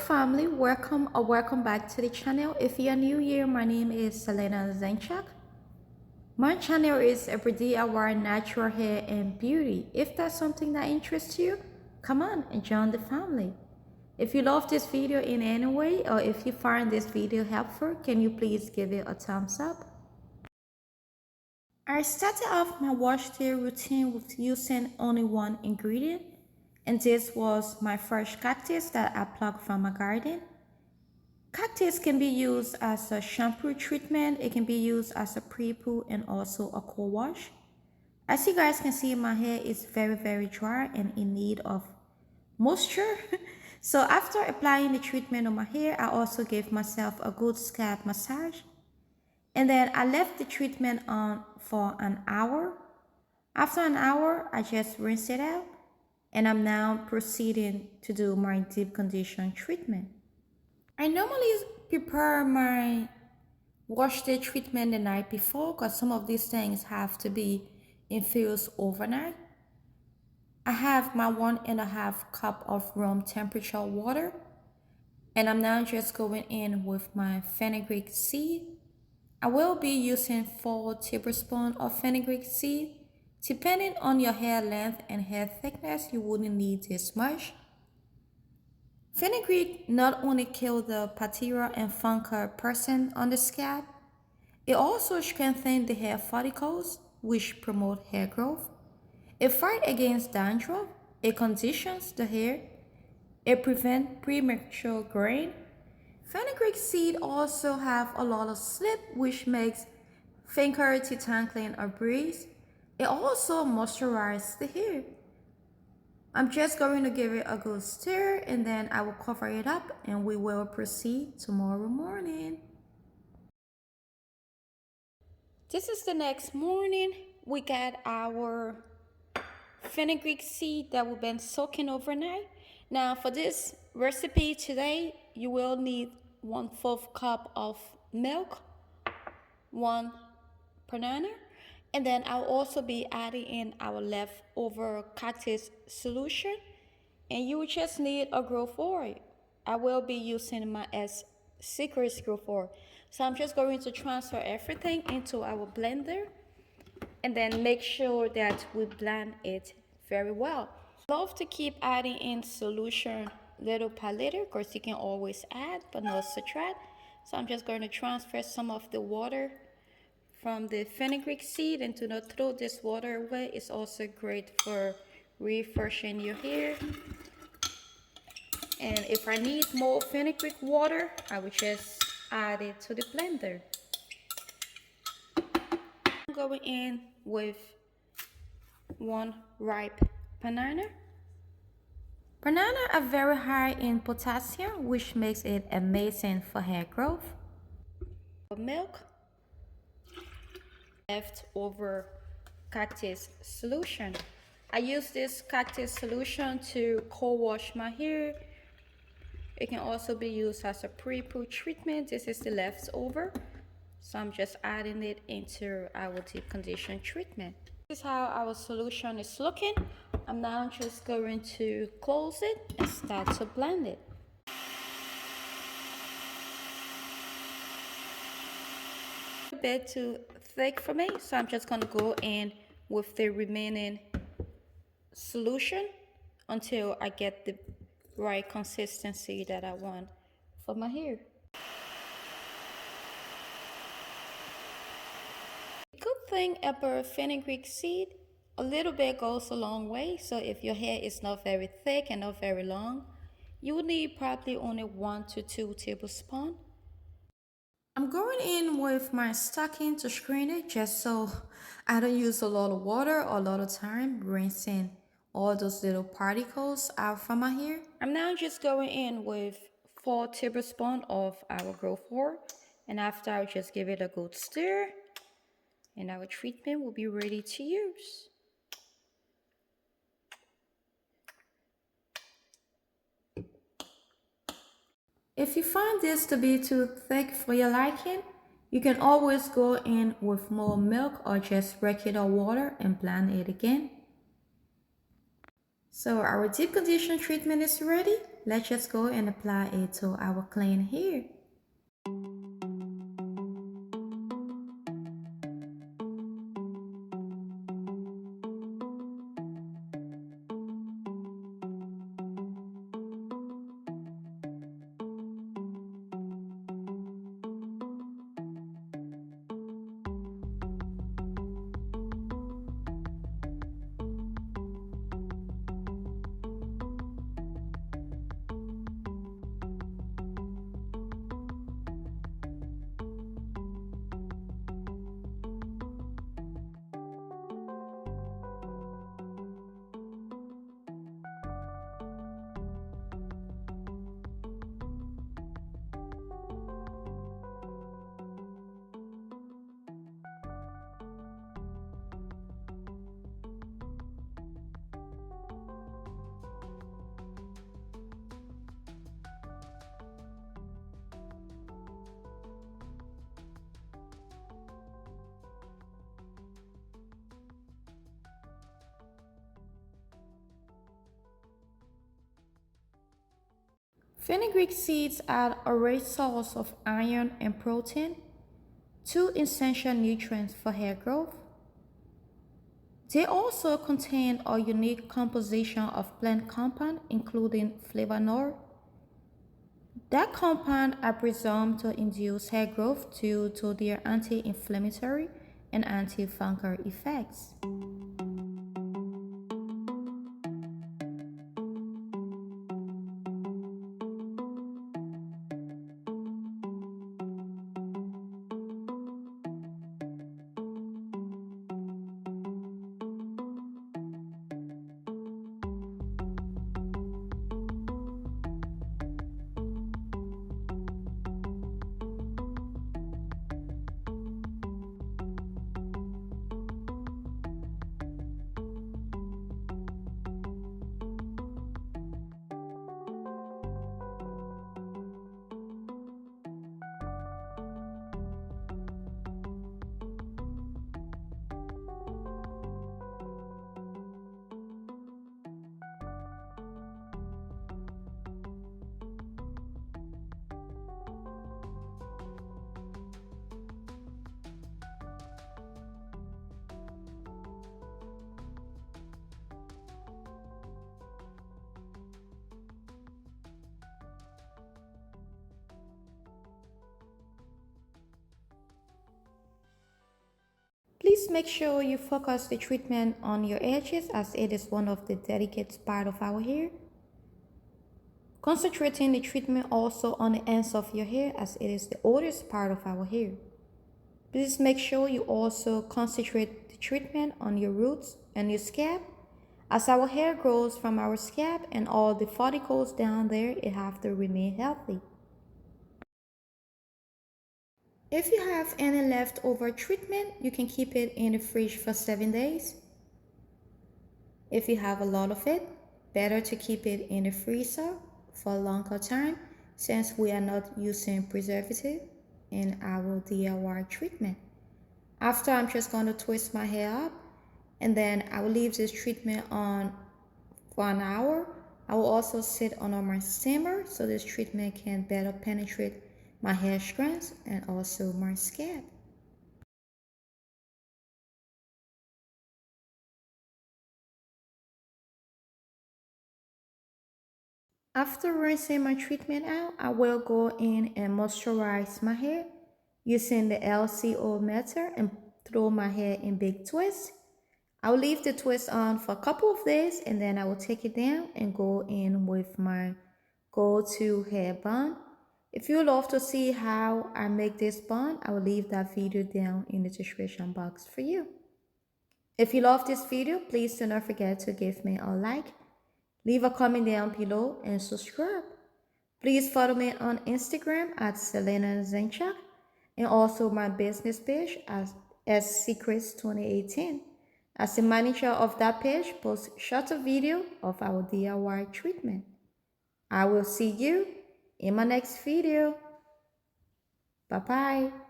family, welcome or welcome back to the channel. If you're new here, my name is selinazinchuk. My channel is everyday aware natural hair and beauty. If that's something that interests you, come on and join the family. If you love this video in any way, or if you find this video helpful, can you please give it a thumbs up? I started off my wash day routine with using only one ingredient, and this was my fresh cactus that I plucked from my garden. Cactus can be used as a shampoo treatment, it can be used as a pre-poo and also a co-wash. As you guys can see, my hair is very dry and in need of moisture. So after applying the treatment on my hair, I also gave myself a good scalp massage. And then I left the treatment on for an hour. After an hour, I just rinsed it out. And I'm now proceeding to do my deep condition treatment. I normally prepare my wash day treatment the night before because some of these things have to be infused overnight. I have my 1.5 cup of room temperature water, and I'm now just going in with my fenugreek seed. I will be using 4 tablespoons of fenugreek seed. Depending on your hair length and hair thickness, you wouldn't need this much. Fenugreek not only kills the bacteria and fungal present on the scalp, it also strengthens the hair follicles, which promote hair growth. It fights against dandruff, it conditions the hair, it prevents premature graying. Fenugreek seed also have a lot of slip, which makes finger detangling a breeze. It also moisturizes the hair. I'm just going to give it a good stir and then I will cover it up and we will proceed tomorrow morning. This is the next morning. We got our fenugreek seed that we've been soaking overnight. Now for this recipe today, you will need 1/4 cup of milk, 1 banana, and then I'll also be adding in our leftover cactus solution, and you just need a growth oil. I will be using my Secret growth oil. So I'm just going to transfer everything into our blender and then make sure that we blend it very well. Love to keep adding in solution little by little because you can always add but not subtract. So I'm just going to transfer some of the water from the fenugreek seed and do not throw this water away. It's also great for refreshing your hair. And if I need more fenugreek water, I will just add it to the blender. I'm going in with 1 ripe banana. Banana are very high in potassium, which makes it amazing for hair growth. Milk, leftover cactus solution. I use this cactus solution to co-wash my hair. It can also be used as a pre-poo treatment. This is the leftover, so I'm just adding it into our deep condition treatment. This is how our solution is looking. I'm now just going to close it and start to blend it. A bit too thick for me, so I'm just going to go in with the remaining solution until I get the right consistency that I want for my hair. The good thing about fenugreek seed, a little bit goes a long way. So if your hair is not very thick and not very long, you will need probably only 1 to 2 tablespoons. I'm going in with my stocking to screen it just so I don't use a lot of water or a lot of time rinsing all those little particles out from my hair. I'm now just going in with 4 tablespoons of our growth oil, and after I'll just give it a good stir and our treatment will be ready to use. If you find this to be too thick for your liking, you can always go in with more milk or just regular water and blend it again. So our deep condition treatment is ready. let's just go and apply it to our clean hair. Fenugreek seeds are a rich source of iron and protein, two essential nutrients for hair growth. They also contain a unique composition of plant compound, including flavonoid. That compound are presumed to induce hair growth due to their anti-inflammatory and antifungal effects. Please make sure you focus the treatment on your edges as it is one of the delicate parts of our hair. Concentrating the treatment also on the ends of your hair as it is the oldest part of our hair. Please make sure you also concentrate the treatment on your roots and your scalp. As our hair grows from our scalp and all the follicles down there, it have to remain healthy. If you have any leftover treatment, you can keep it in the fridge for 7 days. If you have a lot of it, better to keep it in the freezer for a longer time since we are not using preservative in our DIY treatment. After, I'm just going to twist my hair up and then I will leave this treatment on for an hour. I will also sit on my steamer so this treatment can better penetrate my hair strands and also my scalp. After rinsing my treatment out, I will go in and moisturize my hair using the LCO method and throw my hair in big twists. I'll leave the twist on for a couple of days and then I will take it down and go in with my go-to hair bun. If you would love to see how I make this bun, I will leave that video down in the description box for you. If you love this video, please do not forget to give me a like, leave a comment down below, and subscribe. Please follow me on Instagram at selinazinchuk and also my business page as Secrets 2018. As the manager of that page, post shorter video of our DIY treatment. I will see you in my next video. Bye bye.